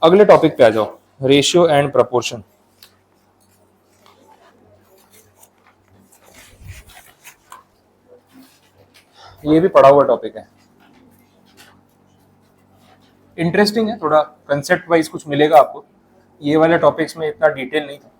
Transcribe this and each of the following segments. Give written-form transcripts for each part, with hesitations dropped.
अगले टॉपिक पे आ जाओ, रेशियो एंड प्रपोर्शन। ये भी पढ़ा हुआ टॉपिक है, इंटरेस्टिंग है, थोड़ा कंसेप्ट वाइज कुछ मिलेगा आपको। ये वाले टॉपिक्स में इतना डिटेल नहीं था।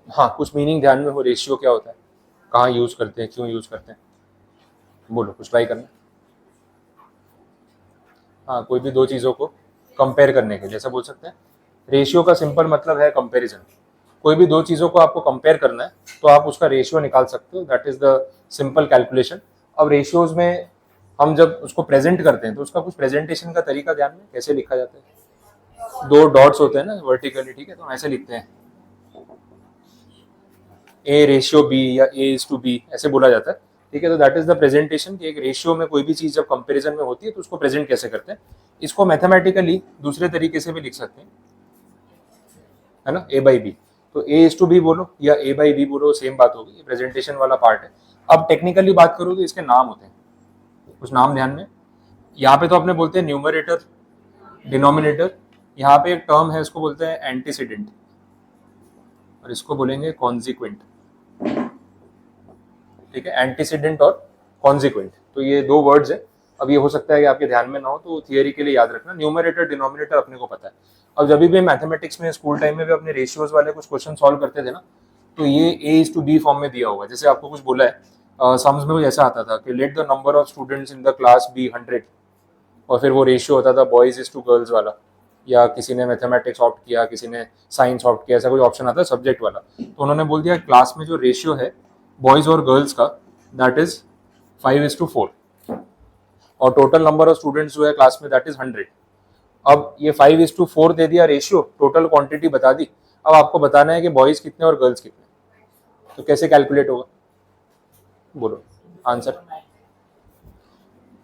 हाँ, कुछ मीनिंग ध्यान में हो, रेशियो क्या होता है, कहाँ यूज करते हैं, क्यों यूज करते हैं, बोलो कुछ ट्राई करना। हाँ, कोई भी दो चीज़ों को कंपेयर करने के लिए ऐसा बोल सकते हैं। रेशियो का सिंपल मतलब है कंपैरिजन। कोई भी दो चीज़ों को आपको कंपेयर करना है तो आप उसका रेशियो निकाल सकते हो, that is the simple calculation. अब रेशियोज में हम जब उसको प्रेजेंट करते हैं तो उसका कुछ प्रेजेंटेशन का तरीका ध्यान में कैसे लिखा जाता है। दो डॉट्स होते हैं ना वर्टिकली, ठीक है, तो हम ऐसे लिखते हैं ए रेशियो बी या ए इज टू बी, ऐसे बोला जाता है, ठीक है। तो दैट इज द प्रेजेंटेशन कि एक रेशियो में कोई भी चीज जब कंपैरिजन में होती है तो उसको प्रेजेंट कैसे करते हैं। इसको मैथमेटिकली दूसरे तरीके से भी लिख सकते हैं, है ना, ए बाई बी। तो ए इज टू बी बोलो या ए बाई बी बोलो, सेम बात होगी, ये प्रेजेंटेशन वाला पार्ट है। अब टेक्निकली बात करूँ तो इसके नाम होते हैं, कुछ नाम ध्यान में। यहाँ पे तो अपने बोलते हैं न्यूमरेटर डिनोमिनेटर, यहाँ पे एक टर्म है उसको बोलते हैं एंटीसीडेंट और इसको बोलेंगे कॉन्सिक्वेंट, ठीक है, एंटीसीडेंट और कॉन्सिक्वेंट। तो ये दो वर्ड्स है। अब ये हो सकता है कि आपके ध्यान में ना हो तो थियरी के लिए याद रखना, न्यूमरेटर डिनोमिनेटर अपने को पता है। अब जब भी मैथमेटिक्स में स्कूल टाइम में भी अपने रेशियोज वाले कुछ क्वेश्चन सॉल्व करते थे ना, तो ये ए इज टू बी फॉर्म में दिया हुआ है। जैसे आपको कुछ बोला है सम्स में कुछ ऐसा आता था कि let the number of students in the class be 100, और फिर वो रेशियो होता था बॉयज इज टू गर्ल्स वाला, या किसी ने मैथमेटिक्स ऑप्ट किया, किसी ने साइंस ऑप्ट किया, ऐसा कोई ऑप्शन आता है सब्जेक्ट वाला, तो उन्होंने बोल दिया क्लास में जो रेशियो है बॉयज और गर्ल्स का दैट इज 5:4, और टोटल नंबर ऑफ स्टूडेंट्स जो है क्लास में दैट इज 100। अब ये 5:4 दे दिया रेशियो, टोटल क्वांटिटी बता दी। अब आपको बताना है कि बॉयज कितने और गर्ल्स कितने, तो कैसे कैलकुलेट होगा, बोलो आंसर।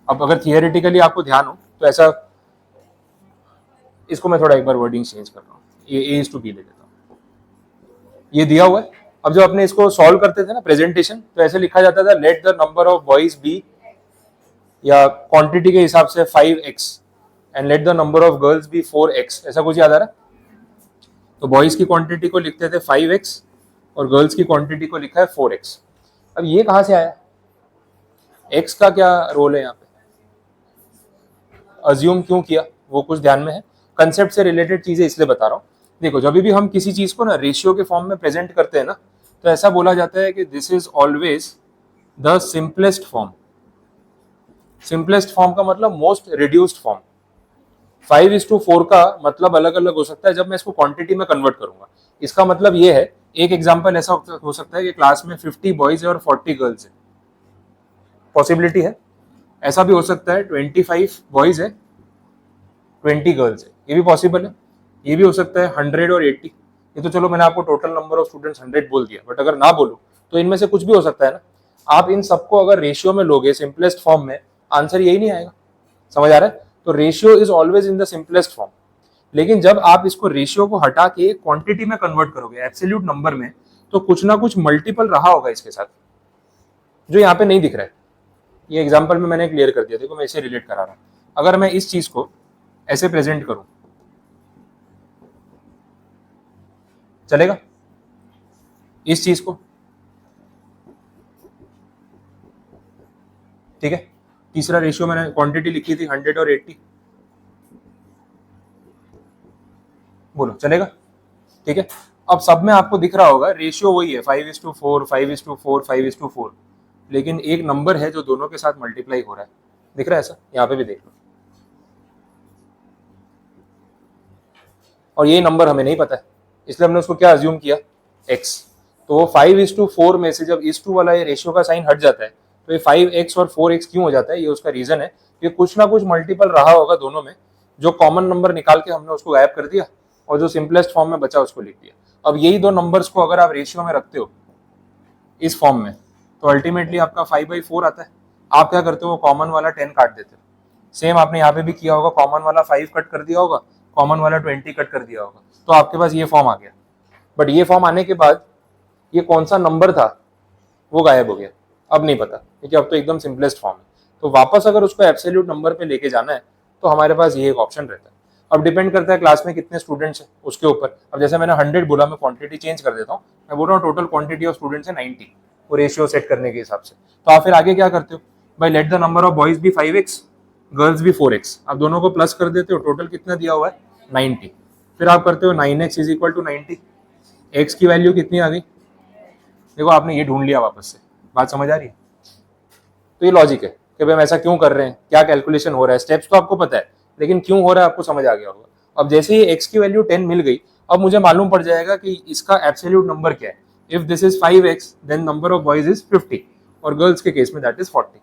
अब अगर थियोरेटिकली आपको ध्यान हो तो ऐसा, इसको मैं थोड़ा एक बार वर्डिंग चेंज कर रहा हूँ, ये ए इज टू बी ले देता हूँ, ये दिया हुआ है। अब जब अपने इसको सॉल्व करते थे ना प्रेजेंटेशन, तो ऐसे लिखा जाता था let the number of boys be, या क्वांटिटी के हिसाब से 5x, and let the number of girls be 4x, ऐसा कुछ याद आ रहा है। तो बॉयज की क्वांटिटी को लिखते थे 5x और गर्ल्स की क्वांटिटी को लिखा है 4x। अब ये कहां से आया, x का क्या रोल है यहाँ पे, अज्यूम क्यों किया, वो कुछ ध्यान में है। कंसेप्ट से रिलेटेड चीजें इसलिए बता रहा हूँ। देखो, जब भी हम किसी चीज को ना रेशियो के फॉर्म में प्रेजेंट करते हैं ना, तो ऐसा बोला जाता है कि this is always the simplest form. Simplest form का मतलब मोस्ट रिड्यूस्ड फॉर्म। 5:4 का मतलब अलग अलग हो सकता है जब मैं इसको क्वांटिटी में कन्वर्ट करूंगा। इसका मतलब ये है, एक एग्जांपल ऐसा हो सकता है कि क्लास में 50 बॉयज है और 40 गर्ल्स है, पॉसिबिलिटी है। ऐसा भी हो सकता है 25 बॉयज है 20 गर्ल्स है, ये भी पॉसिबल है। ये भी हो सकता है 100 और 80। ये तो चलो मैंने आपको टोटल नंबर ऑफ स्टूडेंट्स 100 बोल दिया, बट अगर ना बोलो तो इनमें से कुछ भी हो सकता है ना। आप इन सबको अगर रेशियो में लोगे सिंपलेस्ट फॉर्म में, आंसर यही नहीं आएगा, समझ आ रहा है। तो ratio is always in the simplest form. लेकिन जब आप इसको रेशियो को हटा के क्वांटिटी में कन्वर्ट करोगे, एब्सोल्यूट नंबर में, तो कुछ ना कुछ मल्टीपल रहा होगा इसके साथ, जो यहाँ पे नहीं दिख रहा है। ये एग्जांपल में मैंने क्लियर कर दिया, देखो मैं इसे रिलेट करा रहा हूँ। अगर मैं इस चीज को ऐसे प्रेजेंट करूं, चलेगा, इस चीज को, ठीक है। तीसरा रेशियो मैंने क्वांटिटी लिखी थी 100 और 80, बोलो चलेगा, ठीक है। अब सब में आपको दिख रहा होगा रेशियो वही है 5:4 5:4 5:4, लेकिन एक नंबर है जो दोनों के साथ मल्टीप्लाई हो रहा है, दिख रहा है ऐसा, यहाँ पे भी देख लो। और ये नंबर हमें नहीं पता है, इसलिए हमने उसको क्या अज्यूम किया, x। तो वो 5:4 में से जब इस टू वाला ये रेशियो का साइन हट जाता है, तो ये 5x और 4x क्यों हो जाता है, ये उसका रीजन है। ये कुछ ना कुछ मल्टीपल रहा होगा दोनों में, जो कॉमन नंबर निकाल के हमने उसको गायब कर दिया और जो सिंपलेस्ट फॉर्म में बचा उसको लिख दिया। अब यही दो नंबर्स को अगर आप रेशियो में रखते हो इस फॉर्म में, तो अल्टीमेटली आपका 5/4 आता है। आप क्या करते हो, कॉमन वाला 10 काट देते हो। सेम आपने यहाँ पे भी किया होगा, कॉमन वाला 5 कट कर दिया होगा, कॉमन वाला 20 कट कर दिया होगा, तो आपके पास ये फॉर्म आ गया। बट ये फॉर्म आने के बाद ये कौन सा नंबर था वो गायब हो गया, अब नहीं पता, क्योंकि अब तो एकदम सिंपलेस्ट फॉर्म है। तो वापस अगर उसको एब्सोल्यूट नंबर पे लेके जाना है तो हमारे पास ये एक ऑप्शन रहता है। अब डिपेंड करता है क्लास में कितने स्टूडेंट्स हैं उसके ऊपर। अब जैसे मैंने 100 बोला, मैं क्वांटिटी चेंज कर देता हूँ, मैं बोल रहा हूँ टोटल क्वांटिटी ऑफ स्टूडेंट्स है 90, वो रेशियो सेट करने के हिसाब से। तो आप फिर आगे क्या करते हो भाई, late the number of boys भी 5x, गर्ल्स भी 4x, आप दोनों को प्लस कर देते हो, टोटल कितना दिया हुआ है 90। फिर आप करते हो 9x is equal to 90, x की वैल्यू कितनी आ गई, देखो आपने ये ढूंढ लिया वापस से। बात समझ आ रही है? तो ये लॉजिक है कि भाई हम ऐसा क्यों कर रहे हैं, क्या कैलकुलेशन हो रहा है, स्टेप्स तो आपको पता है, लेकिन क्यों हो रहा है आपको समझ आ गया होगा। अब जैसे ही x की वैल्यू 10 मिल गई, अब मुझे मालूम पड़ जाएगा कि इसका एब्सोल्यूट नंबर क्या है। If this is 5x then number of boys is 50 और गर्ल्स के केस में दैट इज 40।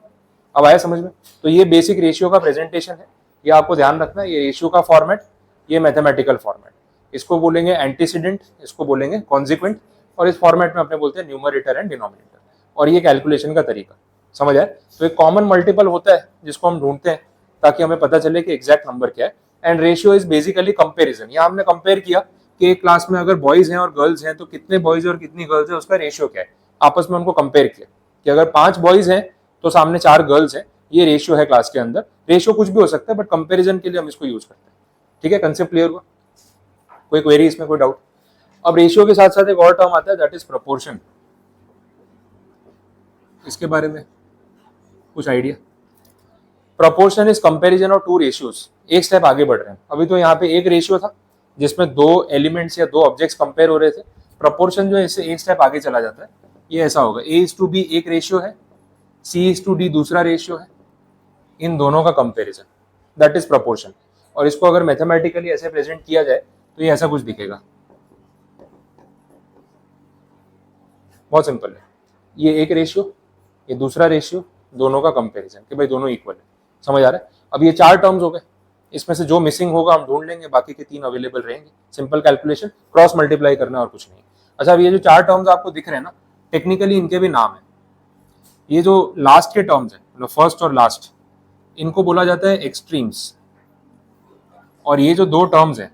अब आया समझ में? तो ये बेसिक रेशियो का प्रेजेंटेशन है, ये आपको ध्यान रखना है। ये रेशियो का फॉर्मेट, ये मैथमेटिकल फॉर्मेट, इसको बोलेंगे एंटीसीडेंट, इसको बोलेंगे कॉन्सिक्वेंट, और इस फॉर्मेट में अपने बोलते हैं न्यूमरेटर एंड डिनोमिनेटर। और ये कैलकुलेशन का तरीका समझ आए? तो एक कॉमन मल्टीपल होता है जिसको हम ढूंढते हैं ताकि हमें पता चले कि एग्जैक्ट नंबर क्या है। And ratio is basically comparison. यहाँ हमने कंपेयर किया कि एक क्लास में अगर बॉयज हैं और गर्ल्स हैं तो कितने बॉयज और कितनी गर्ल्स है, उसका रेशियो क्या है, आपस में उनको कंपेयर किया कि अगर 5 बॉयज हैं तो सामने 4 गर्ल्स हैं, ये रेशियो है क्लास के अंदर। रेशियो कुछ भी हो सकता है बट कंपेरिजन के लिए हम इसको यूज करते हैं। ठीक है, कंसेप्ट क्लियर हुआ? कोई क्वेरी इसमें, कोई डाउट? अब रेशियो के साथ साथ एक और टर्म आता है दैट इज प्रोपोर्शन। इसके बारे में कुछ idea? Proportion is comparison of two ratios. एक स्टेप आगे बढ़ रहे हैं, अभी तो यहाँ पे एक रेशियो था जिसमें 2 एलिमेंट्स या 2 ऑब्जेक्ट्स कंपेयर हो रहे थे। प्रोपोर्शन जो है इससे एक स्टेप आगे चला जाता है, ये ऐसा होगा A:B एक रेशियो है, C:D दूसरा रेशियो है, इन दोनों का कंपैरिजन, दैट इज प्रोपोर्शन। और इसको अगर मैथमेटिकली ऐसे प्रेजेंट किया जाए तो ये ऐसा कुछ दिखेगा, बहुत सिंपल है। ये एक रेशियो, ये दूसरा रेशियो, दोनों का कंपैरिजन कि भाई दोनों इक्वल है। समझ आ रहा है? अब ये 4 टर्म्स हो गए, इसमें से जो मिसिंग होगा हम ढूंढ लेंगे, बाकी के 3 अवेलेबल रहेंगे। सिंपल कैलकुलेशन, क्रॉस मल्टीप्लाई करना और कुछ नहीं। अच्छा, अब ये जो 4 टर्म्स आपको दिख रहे हैं ना, टेक्निकली इनके भी नाम है। ये जो लास्ट के टर्म्स है, मतलब फर्स्ट और लास्ट, इनको बोला जाता है एक्सट्रीम्स। और ये जो 2 टर्म्स हैं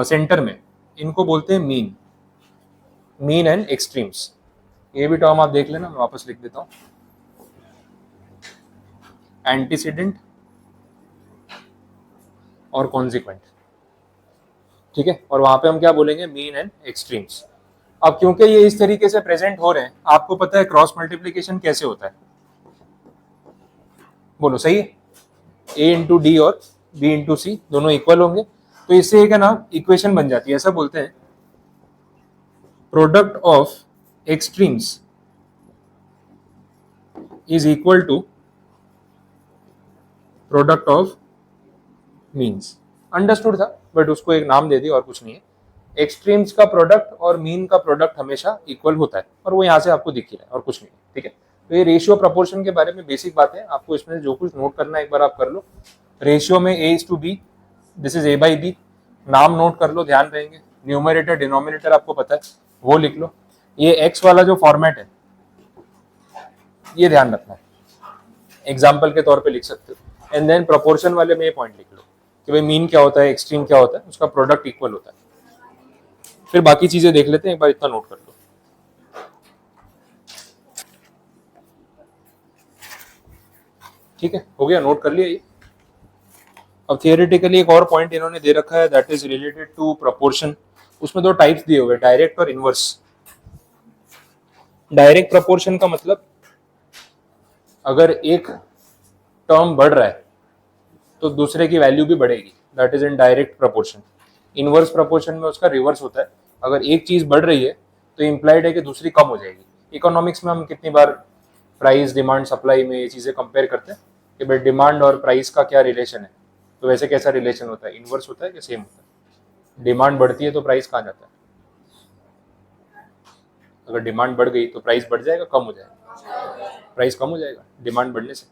सेंटर में, इनको बोलते हैं मीन, मीन एंड एक्सट्रीम्स। ये भी टर्म आप देख लेना, मैं वापस लिख देता हूं, एंटीसीडेंट और कॉन्सिक्वेंट। ठीक है, और वहां पे हम क्या बोलेंगे, मीन एंड एक्सट्रीम्स। अब क्योंकि ये इस तरीके से प्रेजेंट हो रहे हैं, आपको पता है क्रॉस मल्टीप्लीकेशन कैसे होता है, बोलो सही है? A/D और B/C दोनों इक्वल होंगे, तो इससे एक है ना इक्वेशन बन जाती है, ऐसा बोलते हैं product of extremes is equal to product of means. Understood था, बट उसको एक नाम दे दिया और कुछ नहीं है। एक्सट्रीम्स का प्रोडक्ट और मीन का प्रोडक्ट हमेशा इक्वल होता है, और वो यहाँ से आपको दिख ही रहा है और कुछ नहीं है। ठीक है, तो ये रेशियो प्रोपोर्शन के बारे में बेसिक बात है, आपको इसमें जो कुछ नोट करना है एक बार आप कर लो। रेशियो में A:B, दिस इज A/B, नाम नोट कर लो, ध्यान रहेंगे। न्यूमरेटर डिनोमिनेटर आपको पता है, वो लिख लो। ये एक्स वाला जो फॉर्मेट है ये ध्यान रखना है, एग्जाम्पल के तौर पे लिख सकते हो। एंड देन प्रोपोर्शन वाले में ये पॉइंट लिख लो कि भाई मीन क्या होता है, एक्सट्रीम क्या होता है, उसका प्रोडक्ट इक्वल होता है। फिर बाकी चीजें देख लेते हैं, एक बार इतना नोट कर लो। ठीक है, हो गया, नोट कर लिया ये। अब थियोरेटिकली एक और पॉइंट इन्होंने दे रखा है that is related to proportion. उसमें 2 टाइप्स दिए हुए, डायरेक्ट और इनवर्स। डायरेक्ट प्रोपोर्शन का मतलब अगर एक टर्म बढ़ रहा है तो दूसरे की वैल्यू भी बढ़ेगी, that is in direct proportion. Inverse proportion में उसका रिवर्स होता है, अगर एक चीज बढ़ रही है तो इम्प्लाइड है कि दूसरी कम हो जाएगी। इकोनॉमिक्स में हम कितनी बार प्राइस, डिमांड, सप्लाई में ये चीजें कंपेयर करते हैं कि भाई डिमांड और प्राइस का क्या रिलेशन है, तो वैसे कैसा रिलेशन होता है, इनवर्स होता है कि सेम होता है? डिमांड बढ़ती है तो प्राइस कहाँ जाता है? अगर डिमांड बढ़ गई तो प्राइस बढ़ जाएगा, कम हो जाएगा? प्राइस कम हो जाएगा डिमांड बढ़ने से।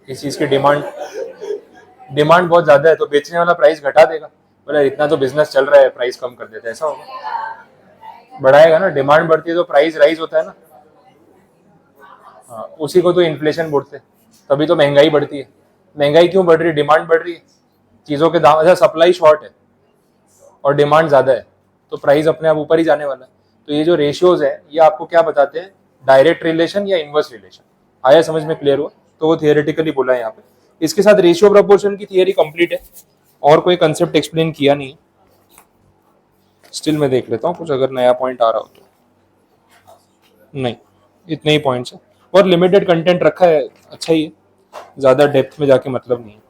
इस चीज की डिमांड बहुत ज्यादा है तो बेचने वाला प्राइस घटा देगा, बोले इतना तो बिजनेस चल रहा है, प्राइस कम कर देता है, ऐसा होगा? बढ़ाएगा ना, डिमांड बढ़ती है तो प्राइस राइज होता है ना। हाँ, उसी को तो इन्फ्लेशन बोलते हैं, तभी तो महंगाई बढ़ती है। महंगाई क्यों बढ़ रही है? डिमांड बढ़ रही है, चीजों के दाम, अच्छा सप्लाई शॉर्ट है, और डिमांड ज़्यादा है तो प्राइस अपने आप ऊपर ही जाने वाला है। तो ये जो रेशियोज है ये आपको क्या बताते हैं, डायरेक्ट रिलेशन या इनवर्स रिलेशन। आया समझ में, क्लियर हुआ? तो वो थियोरेटिकली बोला है यहाँ पे। इसके साथ रेशियो प्रोपोर्शन की थियरी कंप्लीट है, और कोई कंसेप्ट एक्सप्लेन किया नहीं है। स्टिल मैं देख लेता हूँ कुछ अगर नया पॉइंट आ रहा हो तो। नहीं, इतने ही पॉइंट्स है और लिमिटेड कंटेंट रखा है, अच्छा ही है, ज़्यादा डेप्थ में जाके मतलब नहीं है।